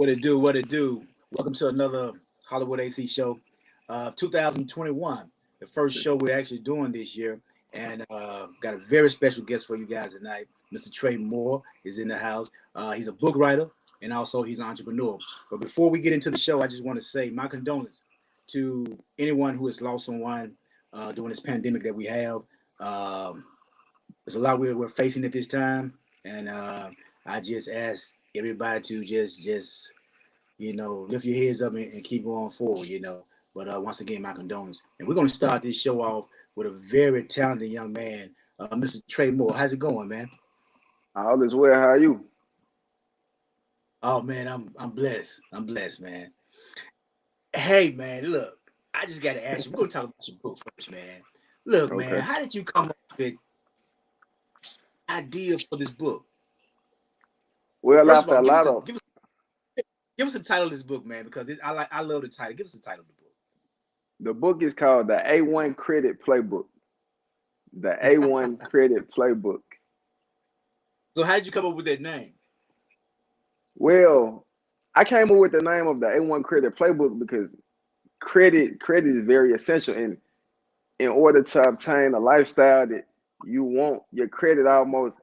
What it do? What it do? Welcome to another Hollywood AC show, 2021, the first show we're actually doing this year, and got a very special guest for you guys tonight. Mr. Trey Moore is in the house. He's a book writer and also he's an entrepreneur. But before we get into the show, I just want to say my condolences to anyone who has lost someone during this pandemic that we have. Um, there's a lot we're facing at this time, and I just ask everybody to just lift your heads up and keep going forward. But once again, my condolences. And we're gonna start this show off with a very talented young man, Mr. Trey Moore. How's it going, man? All is well. How are you? Oh man, I'm blessed. I'm blessed, man. Hey man, look, I just gotta ask you. We're gonna talk about your book first, man. Look, man, Okay. how did you come up with idea for this book? Well, First of after all, a lot of give us the title of this book, man, because I love the title. Give us the title of the the book is called the A1 Credit Playbook. The A1 book. Credit Playbook. So how did you come up with that name? Well, I came up with the name of the A1 Credit Playbook because credit is very essential in order to obtain a lifestyle that you want. Your credit almost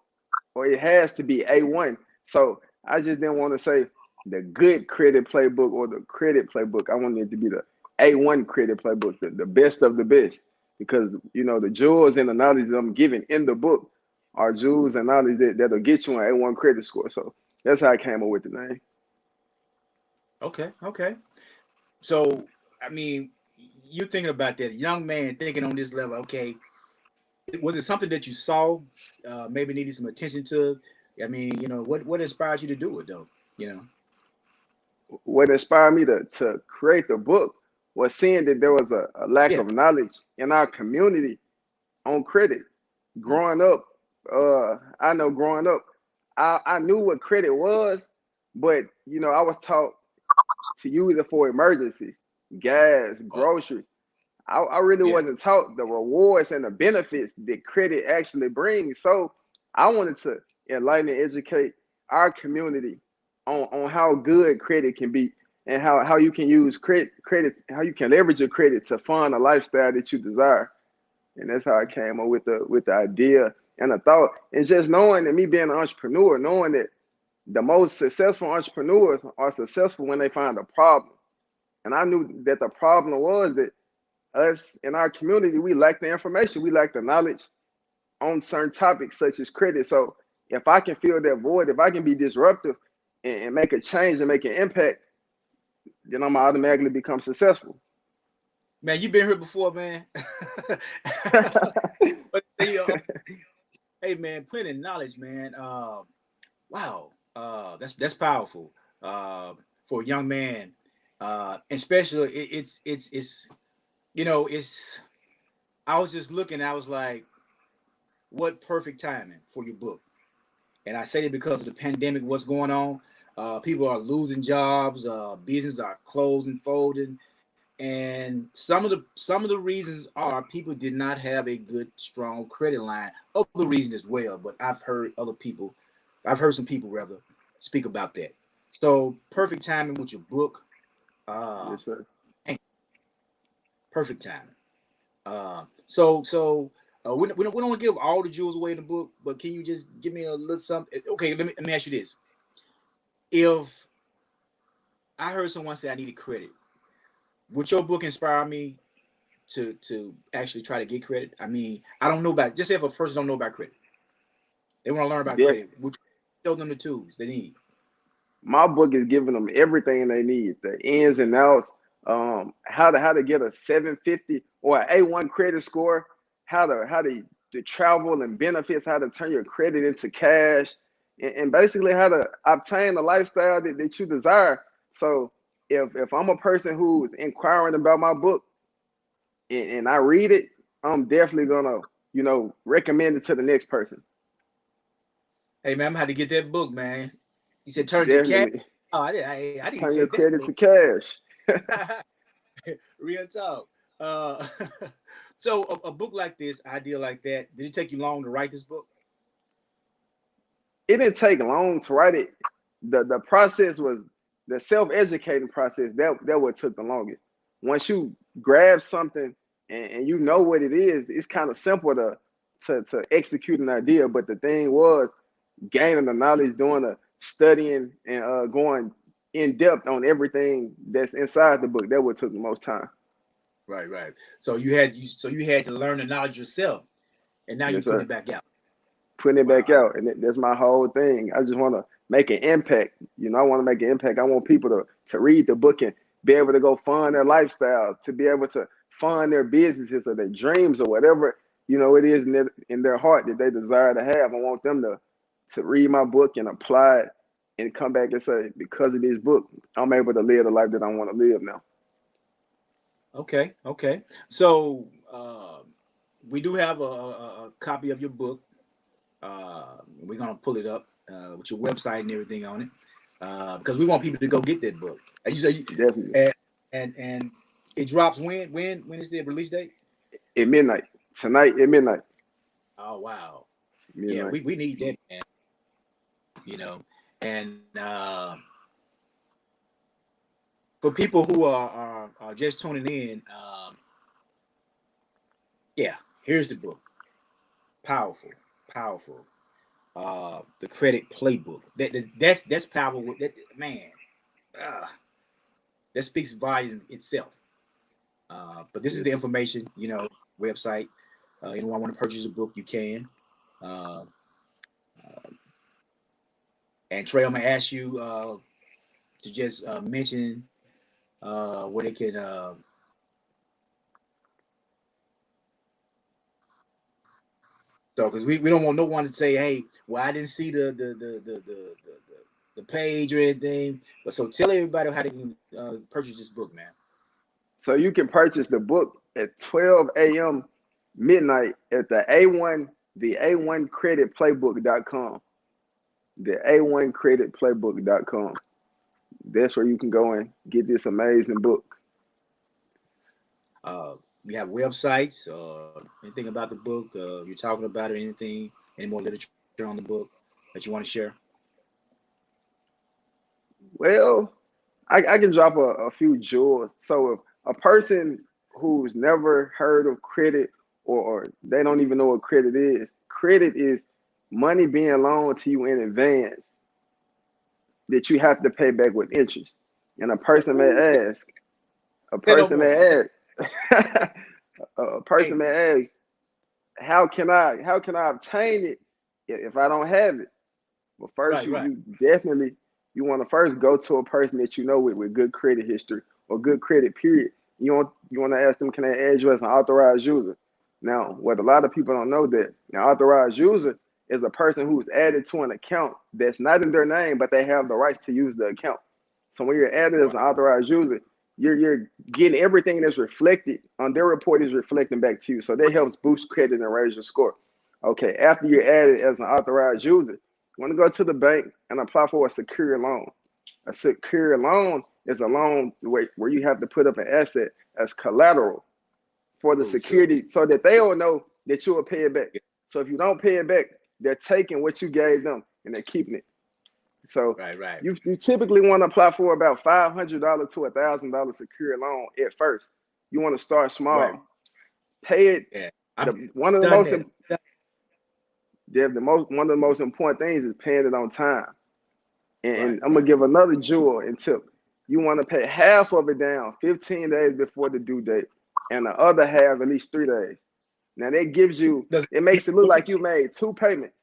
or it has to be A1. So I just didn't want to say the good credit playbook or the credit playbook. I wanted it to be the A1 credit playbook, the best of the best. Because the jewels and the knowledge that I'm giving in the book are jewels and knowledge that'll get you an A1 credit score. So that's how I came up with the name. Okay, okay. So I mean, you're thinking about that young man thinking on this level. Okay, was it something that you saw, maybe needed some attention to? I mean, what inspired you to do it though? You know. What inspired me to create the book was seeing that there was a lack Yeah. of knowledge in our community on credit. Growing up, I know growing up, I knew what credit was, but I was taught to use it for emergencies, gas, Oh, groceries. I really yeah. wasn't taught the rewards and the benefits that credit actually brings. So I wanted to enlighten and educate our community on how good credit can be and how you can use credit, how you can leverage your credit to fund a lifestyle that you desire. And that's how I came up with the idea and the thought. And just knowing that me being an entrepreneur, knowing that the most successful entrepreneurs are successful when they find a problem. And I knew that the problem was that us in our community, we lack the information, we lack the knowledge on certain topics such as credit. So if I can fill that void, if I can be disruptive and make a change and make an impact, then I'm automatically become successful. Man, you been here before, man. But hey, man, plenty of knowledge, man. Wow, that's powerful for a young man, especially it's it's. I was just looking. I was like, what perfect timing for your book. And I say it because of the pandemic, what's going on. People are losing jobs, businesses are closing, folding, and some of the reasons are people did not have a good, strong credit line. Other reasons as well, but I've heard some people rather speak about that. So perfect timing with your book. Uh, Yes, sir. Perfect timing. We don't want to give all the jewels away in the book, but can you just give me a little something? Okay, let me ask you this: if I heard someone say I needed credit, would your book inspire me to actually try to get credit? I mean, I don't know about just say if a person don't know about credit, they want to learn about Def- credit. Would you show them the tools they need? my book is giving them everything they need, the ins and outs, how to get a 750 or an A1 credit score, how to travel and benefits, how to turn your credit into cash, and basically how to obtain the lifestyle that you desire. So if I'm a person who's inquiring about my book and I read it, I'm definitely gonna recommend it to the next person. Hey man, I'm gonna have to get that book, man. You said turn to cash. Definitely Oh, I didn't turn your check that credit book. to cash. Real talk. Uh, so a book like this, idea like that, did it take you long to write this book? It didn't take long to write it. The process was the self-educating process, that what took the longest. Once you grab something and you know what it is, it's kind of simple to execute an idea. But the thing was gaining the knowledge, doing the studying, and going in depth on everything that's inside the book. That what took the most time. Right, right. So you had to learn the knowledge yourself, and now you're Yes, putting sir. it back out. Putting it Wow. back out, and that's my whole thing. I just want to make an impact. I want to make an impact. I want people to read the book and be able to go fund their lifestyle, to be able to fund their businesses or their dreams or whatever it is in their heart that they desire to have. I want them to read my book and apply it and come back and say, because of this book, I'm able to live the life that I want to live now. Okay, okay. So we do have a copy of your book. We're gonna pull it up with your website and everything on it because we want people to go get that book. And you say, Definitely. and it drops when? When is the release date? At midnight. Tonight at midnight. Oh wow, yeah, Midnight. we need that, man. And for people who are just tuning in, yeah, here's the book. Powerful, powerful. The credit playbook. That's powerful. That man, uh, that speaks volume itself. But this is Yes, the sir. information, website. Anyone want to purchase a book, you can. Uh, and Trey, I'm gonna ask you to just mention where they can. So, because we don't want no one to say, "Hey, well, I didn't see the page or anything." But so tell everybody how they can purchase this book, man. So you can purchase the book at 12 a.m. midnight at the A1 credit playbook.com. The A1 credit playbook.com. That's where you can go and get this amazing book. Uh, we have websites, anything about the book you're talking about, or anything, any more literature on the book that you want to share? Well, I can drop a few jewels. So if a person who's never heard of credit, or they don't even know what credit is money being loaned to you in advance that you have to pay back with interest. And a person may Ooh, ask, a say no person more. may ask, a person Hey, may ask, how can I obtain it if I don't have it? But first, right, you right. you definitely you want to first go to a person that you know with good credit history or good credit period. You want to ask them, can I add you as an authorized user? Now, what a lot of people don't know, that an authorized user is a person who's added to an account that's not in their name, but they have the rights to use the account. So when you're added as Right. an authorized user, you're getting everything that's reflected on their report is reflecting back to you. So that helps boost credit and raise your score. Okay, after you're added as an authorized user, you want to go to the bank and apply for a secure loan. A secure loan is a loan where you have to put up an asset as collateral for the Cool. So, security so that they all know that you will pay it back. So if you don't pay it back, they're taking what you gave them and they're keeping it. So right, right, you typically want to apply for about $500 to $1,000 secure loan at first. You want to start right. small. Pay it. Yeah, I've The one of the done most that. one of the most important things is paying it on time. And Right, I'm gonna right. give another jewel and tip. You want to pay half of it down 15 days before the due date, and the other half at least 3 days. Now that gives you, Does it it makes it look move? like you made two payments.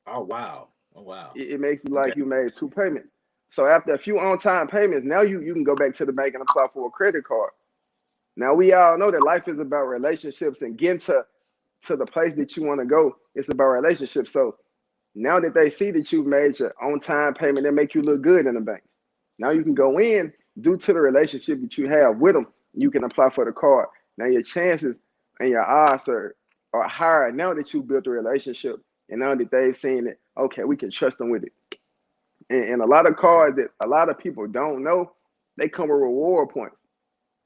Oh wow. Oh wow. It makes it Okay. like you made two payments. So after a few on-time payments, now you can go back to the bank and apply for a credit card. Now we all know that life is about relationships and getting to the place that you want to go. It's about relationships. So now that they see that you've made your on-time payment, they make you look good in the bank. Now you can go in due to the relationship that you have with them. You can apply for the card. Now your chances and your odds are higher now that you built a relationship and now that they've seen it. Okay, we can trust them with it. And a lot of Okay. cards that a lot of people don't know, they come with reward points.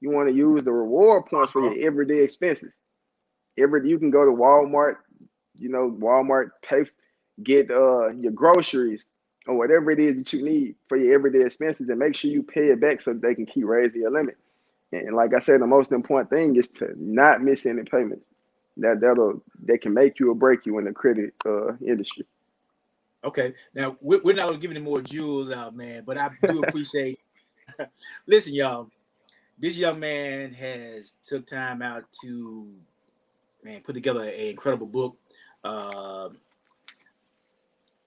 You want to use the reward points for Uh-huh. your everyday expenses. You can go to Walmart, Walmart, get your groceries, or whatever it is that you need for your everyday expenses, and make sure you pay it back so they can keep raising your limit. And like I said, the most important thing is to not miss any payments. That can make you or break you in the credit industry. Okay. Now we're not gonna give any more jewels out, man, but I do appreciate. Listen, y'all. This young man has took time out to put together an incredible book. Uh,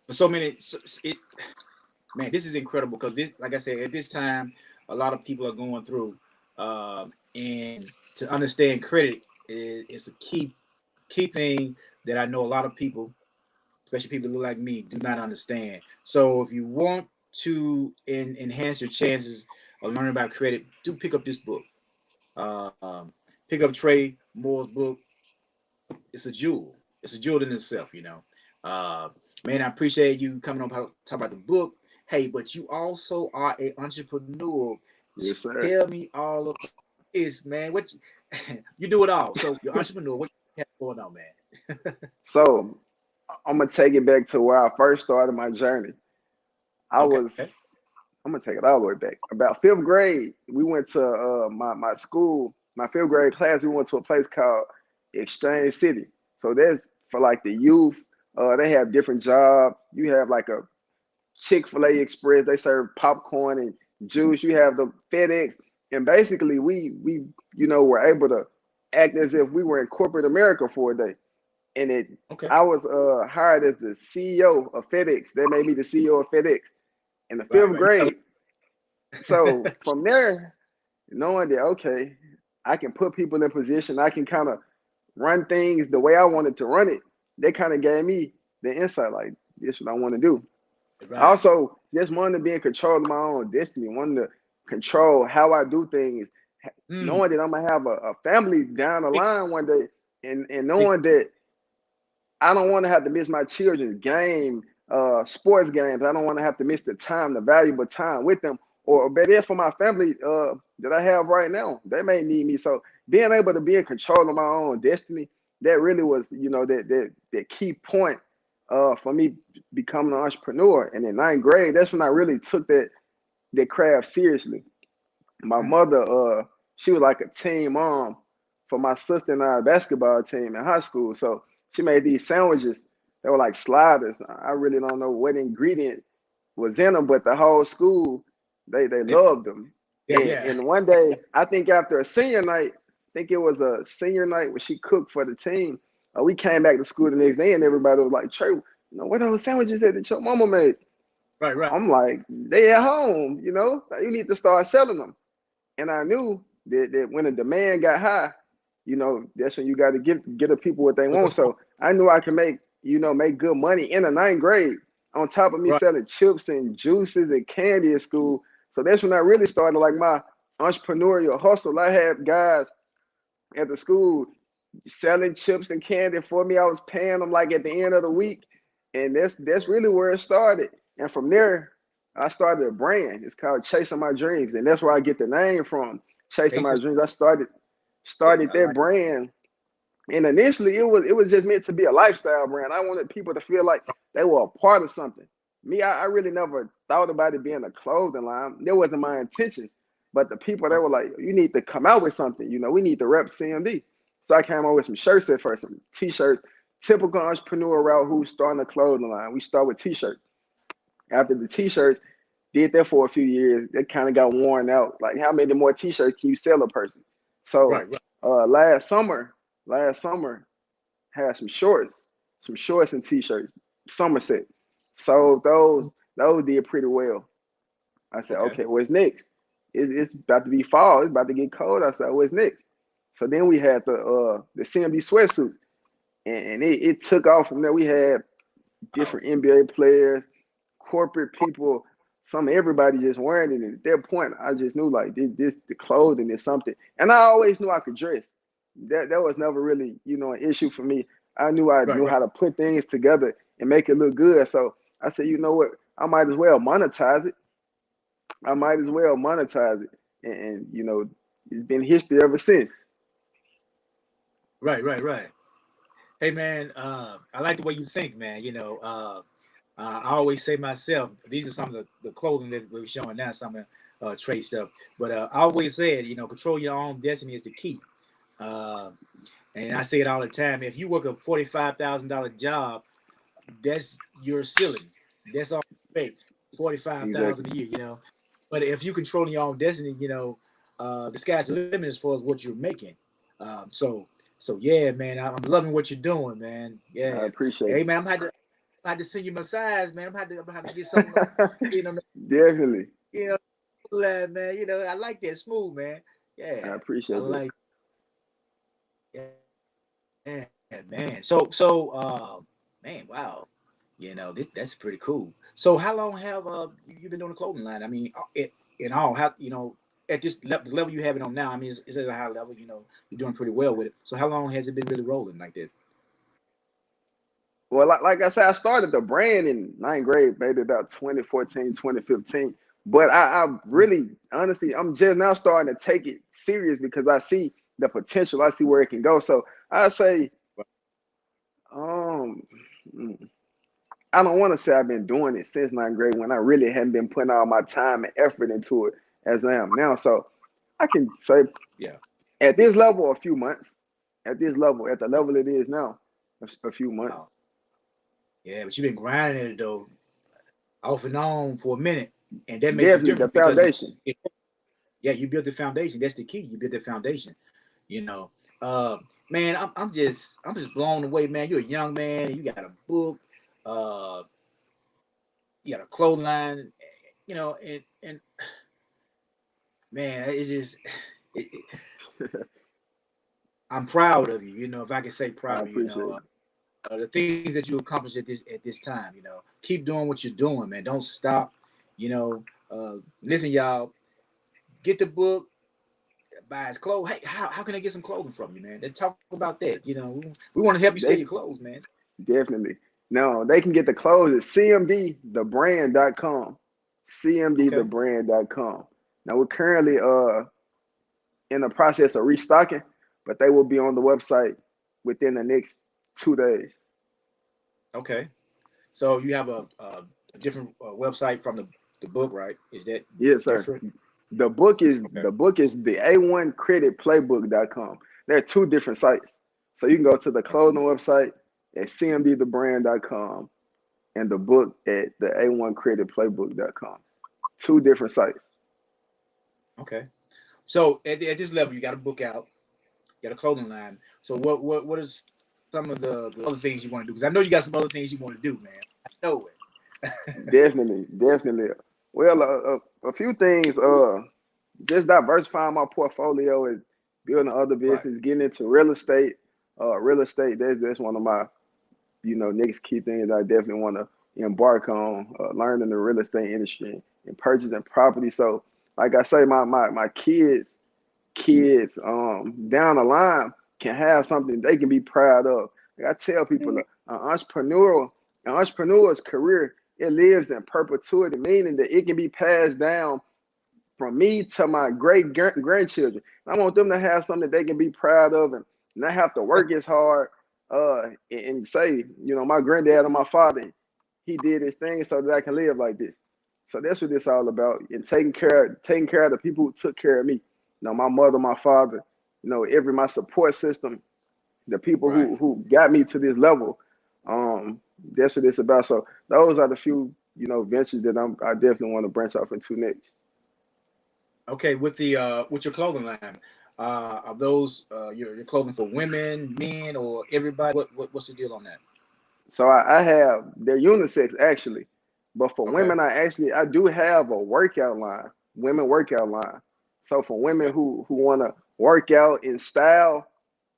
for so many, this is incredible because this, like I said, at this time, a lot of people are going through, and to understand credit is a key thing that I know a lot of people, especially people who look like me, do not understand. So if you want to enhance your chances of learning about credit, do pick up this book. Um, Pick up Trey Moore's book. It's a jewel. It's a jewel in itself, you know. Uh, Man, I appreciate you coming on talk about the book. Hey, but you also are an entrepreneur. Yes, sir. Tell me all of this, man. What you do it all. So you're an entrepreneur. What you have going on, man? So I'm gonna take it back to where I first started my journey. I Okay. was I'm gonna take it all the way back. About fifth grade, we went to my school, my fifth grade class. We went to a place called Exchange City. So that's for like the youth. They have different jobs. You have like a Chick-fil-A Express. They serve popcorn and juice. You have the FedEx, and basically we were able to act as if we were in corporate America for a day. And Okay. I was hired as the CEO of FedEx. They made me the CEO of FedEx in the Right. fifth Right. grade. So from there, knowing that okay, I can put people in position, I can kind of run things the way I wanted to run it. They kind of gave me the insight, like this is what I want to do. I Right. also just wanted to be in control of my own destiny, wanted to control how I do things, Mm. knowing that I'm gonna have a family down the Big, line one day, and big. knowing that I don't want to have to miss my children's game, sports games. I don't want to have to miss the time, the valuable time with them, or better for my family that I have right now. They may need me. So being able to be in control of my own destiny, that really was, that key point for me becoming an entrepreneur. And in ninth grade, that's when I really took that craft seriously. My Mm. mother, she was like a team mom for my sister and I basketball team in high school. So she made these sandwiches. They were like sliders. I really don't know what ingredient was in them, but the whole school they They- loved them. yeah. And, Yeah. and one day, I think after a senior night, I think it was a senior night when she cooked for the team. We came back to school the next day, and everybody was like, "Trey, what are those sandwiches that your mama made?" Right. Right. I'm like, "They at home, like, you need to start selling them." And I knew that when the demand got high, that's when you got to get the people what they want. So I knew I could make good money in the ninth grade on top of me Right. selling chips and juices and candy at school. So that's when I really started like my entrepreneurial hustle. I had guys at the school selling chips and candy for me. I was paying them like at the end of the week, and that's really where it started. And from there, I started a brand. It's called Chasing My Dreams, and that's where I get the name from. Chasing My Faces. Dreams. I started Yeah. started I that like. brand, and initially it was just meant to be a lifestyle brand. I wanted people to feel like they were a part of something. Me, I really never thought about it being a clothing line. That wasn't my intention. But the people that Okay. were like, you need to come out with something. We need to rep CMD. So I came out with some shirts at first, some t-shirts. Typical entrepreneur route who's starting a clothing line. We start with t-shirts. After the t-shirts, did that for a few years. It kind of got worn out. Like, how many more t-shirts can you sell a person? So Right. Right. last summer, had some shorts and t-shirts, Somerset. So those did pretty well. I said, Okay. okay, what's next? It's about to be fall. It's about to get cold. I said, what's next? So then we had the CMB sweatsuit, and it took off from there. We had Wow. different NBA players, corporate people, everybody just wearing it. And at that point, I just knew like this the clothing is something. And I always knew I could dress. That was never really, an issue for me. I knew I Right. knew Right. how to put things together and make it look good. So I said, you know what? I might as well monetize it. I might as well monetize it. And it's been history ever since. Right. Right. Right. Hey, man. I like the way you think, man. I always say myself, these are some of the clothing that we're showing now, some of Trey stuff. But I always said, control your own destiny is the key. Uh, and I say it all the time. If you work a $45,000 job, that's your ceiling. That's all you make, 45,000 Exactly. a year. But if you control your own destiny, the sky's the limit as far as what you're making. So yeah, man, I'm loving what you're doing, man. I Yeah. appreciate Hey, it. man, I had to send you my size, man. I'm had to get something, you know, Definitely. you know, man. I like that smooth, man. I Yeah, I appreciate that. like. Yeah, man. So, man, wow. That's pretty cool. So, how long have you been doing the clothing line? I mean, in all, how at this the level you have it on now? I mean, is it a high level? You're doing pretty well with it. So, how long has it been really rolling like that? Well, like I said, I started the brand in ninth grade, maybe about 2014, 2015. But I really, honestly, I'm just now starting to take it serious because I see the potential. I see where it can go. So I say, um, mm, I don't want to say I've been doing it since ninth grade when I really haven't been putting all my time and effort into it as I am now. So I can say Yeah. at this level, a few months. At this level, at the level it is now, a few months. Wow. Yeah, but you've been grinding it though, off and on for a minute, and that makes a Definitely the difference because foundation. yeah, you built the foundation. That's the key. You built the foundation. You know, uh, man, I'm just blown away, man. You're a young man. And you got a book. Uh, you got a clothing line. And man, it's just it, I'm proud of you. If I can say I proud of you, appreciate it. the things that you accomplished at this time. Keep doing what you're doing, man. Don't stop. Listen, y'all, get the book, buy his clothes. Hey, how can I get some clothing from you, man? They talk about that. We want to help you sell They your clothes, man. definitely. No, they can get the clothes at cmdthebrand.com. Okay, cmdthebrand.com. Now we're currently in the process of restocking, but they will be on the website within the next 2 days. okay. So you have a different website from the book, right? Is that Yes, sir. different? The book is Okay, the book is the A1creditplaybook.com. There are two different sites. So you can go to the clothing website at cmdthebrand.com and the book at the A1creditplaybook.com. Two different sites. okay. So at this level, you got a book out, you got a clothing line. So what is some of the other things you want to do? Because I know you got some other things you want to do, man. I know it. Definitely, definitely. Well, a few things. Just diversifying my portfolio and building other Right. business, getting into real estate. Real estate. That's one of my next key things I definitely want to embark on. Learning the real estate industry and purchasing property. So, like I say, my kids down the line can have something they can be proud of. Like I tell people, an entrepreneur's career, it lives in perpetuity, meaning that it can be passed down from me to my great grandchildren. I want them to have something that they can be proud of and not have to That's work as hard and say, my granddad or my father, he did his thing so that I can live like this. So that's what it's all about. And taking care of the people who took care of me. My mother, my father, my support system, the people right. who got me to this level. That's what it's about. So those are the few, ventures that I definitely want to branch off into next. Okay, with your clothing line, are those your clothing for women, men, or everybody? What's the deal on that? So I have they're unisex actually, but for Okay. women I do have a workout line, women workout line. So for women who want to work out in style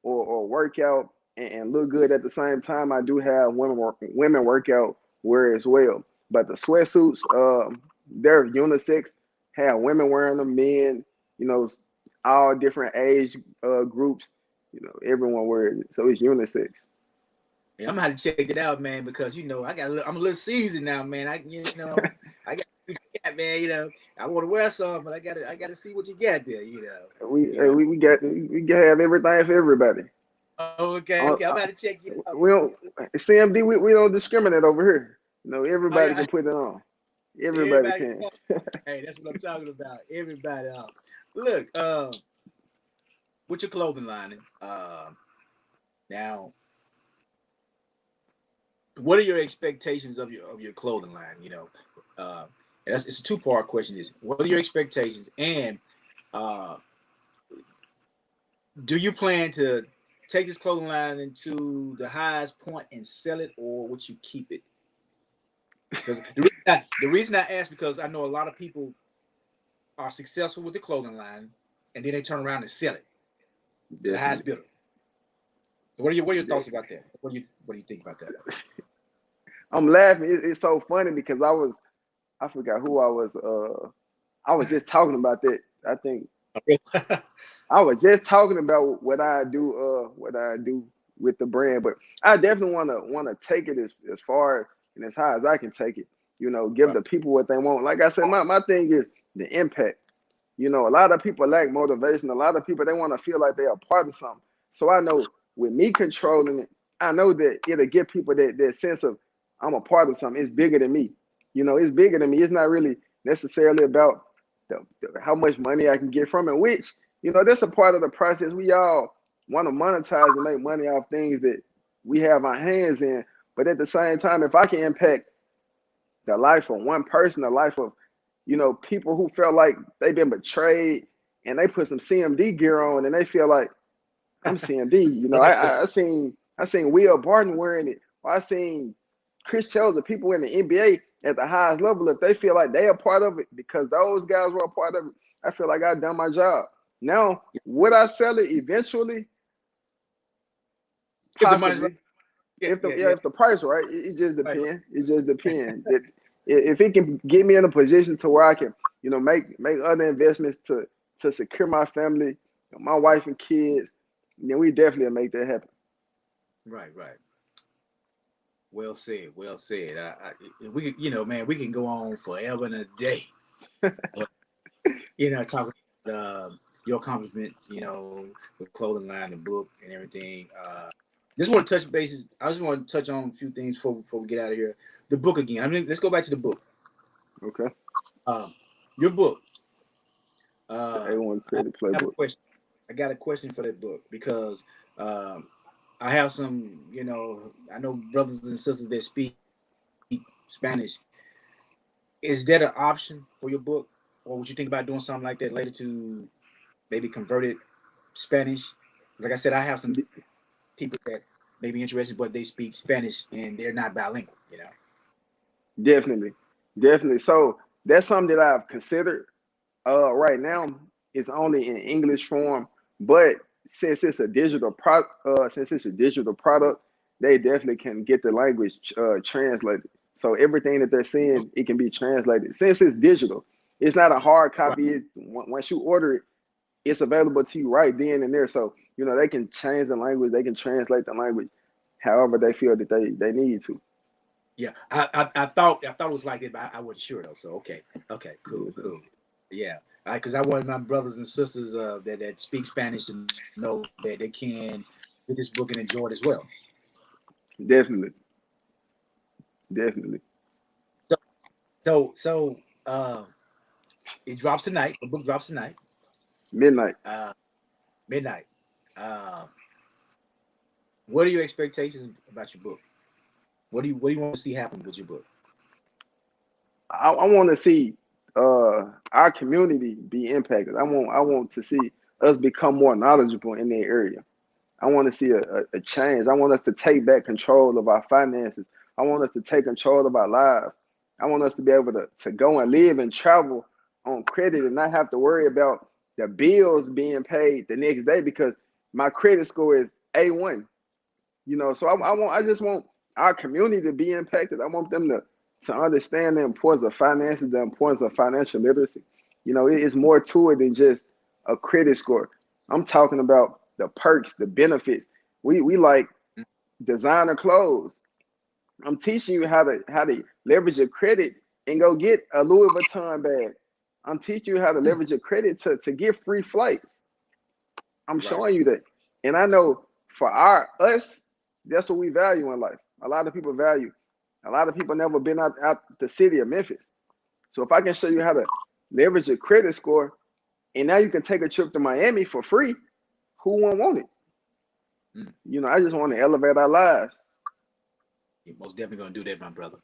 or work out and look good at the same time, I do have women workout wear as well. But the sweatsuits, they're unisex. Have women wearing them, men, you know, all different age groups. Everyone wears it, so it's unisex. Yeah, I'm gonna have to check it out, man, because I'm a little seasoned now, man. I got what you got, man. I want to wear some, but I gotta see what you got there. We You know. we can have everything for everybody. Oh, okay, Uh, okay. I'm uh, about to check you out. we don't CMD. We don't discriminate over here. You know, Oh everybody yeah, can put it on. Everybody everybody. can. Hey, that's what I'm talking about. Everybody out. Look, with your clothing line, now, what are your expectations of your clothing line? You know, it's a two-part question. Is what are your expectations, and uh, do you plan to take this clothing line into the highest point and sell it, or would you keep it? Because the reason I ask, because I know a lot of people are successful with the clothing line, and then they turn around and sell it to the highest Definitely. bidder. So what are your thoughts about that? What do you think about that? I'm laughing. It's so funny because I forgot who I was. I was just talking about that. I think I was just talking about what I do. What I do with the brand, but I definitely wanna take it as far and as high as I can take it. You know, give Right. the people what they want. Like I said, my thing is the impact. You know, a lot of people lack motivation. A lot of people, they want to feel like they are part of something. So I know with me controlling it, I know that it'll give people that sense of I'm a part of something. It's bigger than me. You know, it's bigger than me. It's not really necessarily about how much money I can get from it, which, you know, that's a part of the process. We all want to monetize and make money off things that we have our hands in. But at the same time, if I can impact the life of one person, the life of, you know, people who felt like they've been betrayed and they put some CMD gear on and they feel like I'm CMD. You know, I seen Will Barton wearing it. Or I seen Chris Chelsea, people in the NBA at the highest level. If they feel like they are part of it because those guys were a part of it, I feel like I've done my job. Now, would I sell it eventually? If the money's right, Possibly. yeah, If the yeah, yeah, yeah. if the price right, it just Right. depends. It just depends. If it can get me in a position to where I can, you know, make other investments to secure my family, my Right. wife and kids, then we definitely make that happen. Right. Right. Well said. Well said. We, you know, man, we can go on forever and a day, but you know, talking about your accomplishments, you know, with clothing line, the book, and everything. Just want to touch bases. I just want to touch on a few things before we get out of here. The book again. I mean, let's go back to the book. Okay. Um, your book. The Uh, A1 I Credit have a Playbook. question. I got a question for that book because um, I have some, you know, I know brothers and sisters that speak Spanish. Is that an option for your book, or would you think about doing something like that later to maybe convert it Spanish? Like I said, I have some people that may be interested, but they speak Spanish and they're not bilingual. You know. Definitely, definitely. So that's something that I've considered. Right Okay. now it's only in English form, but since it's a digital product, they definitely can get the language translated. So everything that they're seeing, it can be translated. Since it's digital, it's not a hard Right. copy. Once you order it, it's available to you right then and there. So you know they can change the language, they can translate the language, however they feel that they need to. Yeah. I thought it was like it, but I wasn't sure though. So okay. Okay. Cool. Yes, sir. Cool. Yeah. Because I wanted my brothers and sisters that speak Spanish to know that they can read this book and enjoy it as well. Definitely, definitely. So so it drops tonight. The book drops tonight, Midnight. uh, midnight. Uh, what are your expectations about your book? What do you want to see happen with your book? I want to see our community be impacted. I want to see us become more knowledgeable in that area. I want to see a change. I want us to take back control of our finances. I want us to take control of our lives. I want us to be able to go and live and travel on credit and not have to worry about the bills being paid the next day because my credit score is A1. You know, so I just want our community to be impacted. I want them to understand the importance of finances, the importance of financial literacy. You know, it is more to it than just a credit score. I'm talking about the perks, the benefits. We like designer clothes. I'm teaching you how to leverage your credit and go get a Louis Vuitton bag. I'm teaching you how to leverage your credit to get free flights. I'm Right. showing you that. And I know for us, that's what we value in life. A lot of people value A lot of people never been out the city of Memphis. So if I can show you how to leverage your credit score, and now you can take a trip to Miami for free, who won't want it? You know, I just want to elevate our lives. You're most definitely gonna do that, my brother.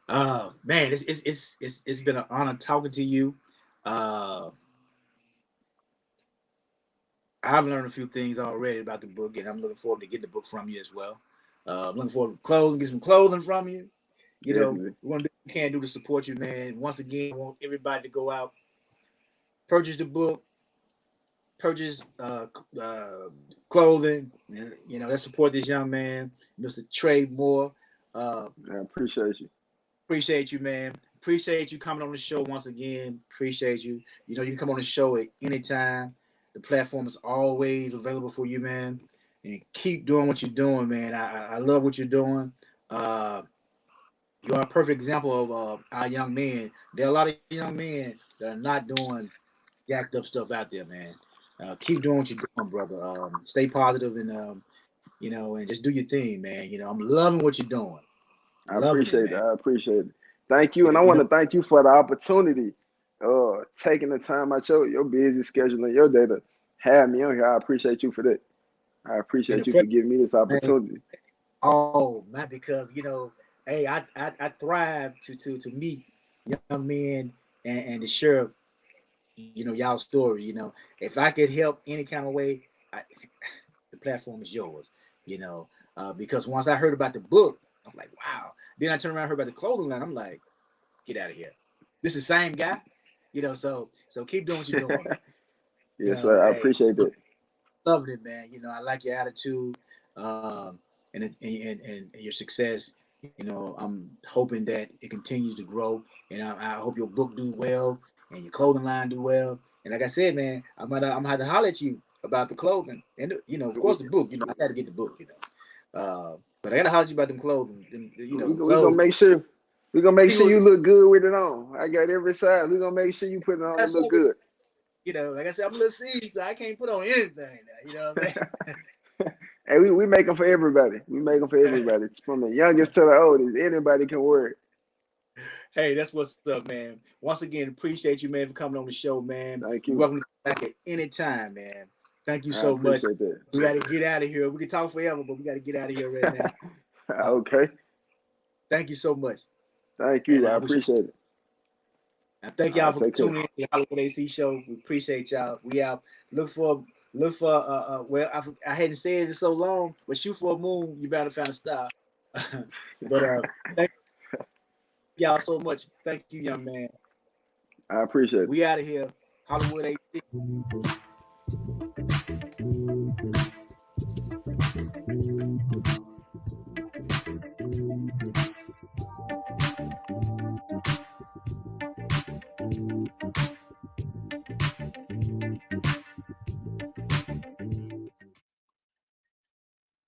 Man, it's been an honor talking to you. I've learned a few things already about the book, and I'm looking forward to getting the book from you as well. I'm looking forward to get some clothing from you. You know, we want to do what we can do to support you, man. Once again, I want everybody to go out, purchase the book, purchase clothing. You know, let's support this young man, Mr. Trey Moore. I appreciate you. Appreciate you, man. Appreciate you coming on the show once again. Appreciate you. You know, you can come on the show at any time. The platform is always available for you, man. And keep doing what you're doing, man. I love what you're doing. You are a perfect example of our young men. There are a lot of young men that are not doing jacked up stuff out there, man. Keep doing what you're doing, brother. Stay positive and you know, and just do your thing, man. You know, I'm loving what you're doing. I appreciate it. I appreciate it. Thank you. And I You want know, to thank you for the opportunity, taking the time out your busy schedule and your day to have me on here. I appreciate you for that. I appreciate you for giving me this opportunity. Oh, not because, you know, hey, I thrive to meet young men and to share, you know, y'all story. You know, if I could help any kind of way, the platform is yours. You know, because once I heard about the book, I'm like, wow. Then I turned around and heard about the clothing line. I'm like, get out of here. This is the same guy. You know, so keep doing what you're doing, man. You Yes, know, sir. I hey, appreciate that. loving it, man. You know, I like your attitude, and your success. You know, I'm hoping that it continues to grow, and I hope your book do well and your clothing line do well. And like I said, man, I'm gonna have to holler at you about the clothing, and you know, of course, the book. You know, I got to get the book. You know, but I gotta holler at you about them clothing. You know, We're gonna make sure you look good with it on. I got every size. We're gonna make sure you put it on and look good. You know, like I said, I'm a little seasoned, so I can't put on anything now. You know what I'm saying? Hey, we make them for everybody. We make them for everybody. It's from the youngest to the oldest. Anybody can wear it. Hey, that's what's up, man. Once again, appreciate you, man, for coming on the show, man. Thank You're you. welcome to come back at any time, man. Thank you I so much. appreciate that. We got to get out of here. We can talk forever, but we got to get out of here right now. Okay. Thank you so much. Thank you. And I appreciate it. I thank y'all for take care. tuning in to the Hollywood AC show. We appreciate y'all. We out. Look for well, I hadn't said it so long, but shoot for a moon, you better find a star. But thank y'all so much. Thank you, young man. I appreciate it. We out of here. Hollywood AC.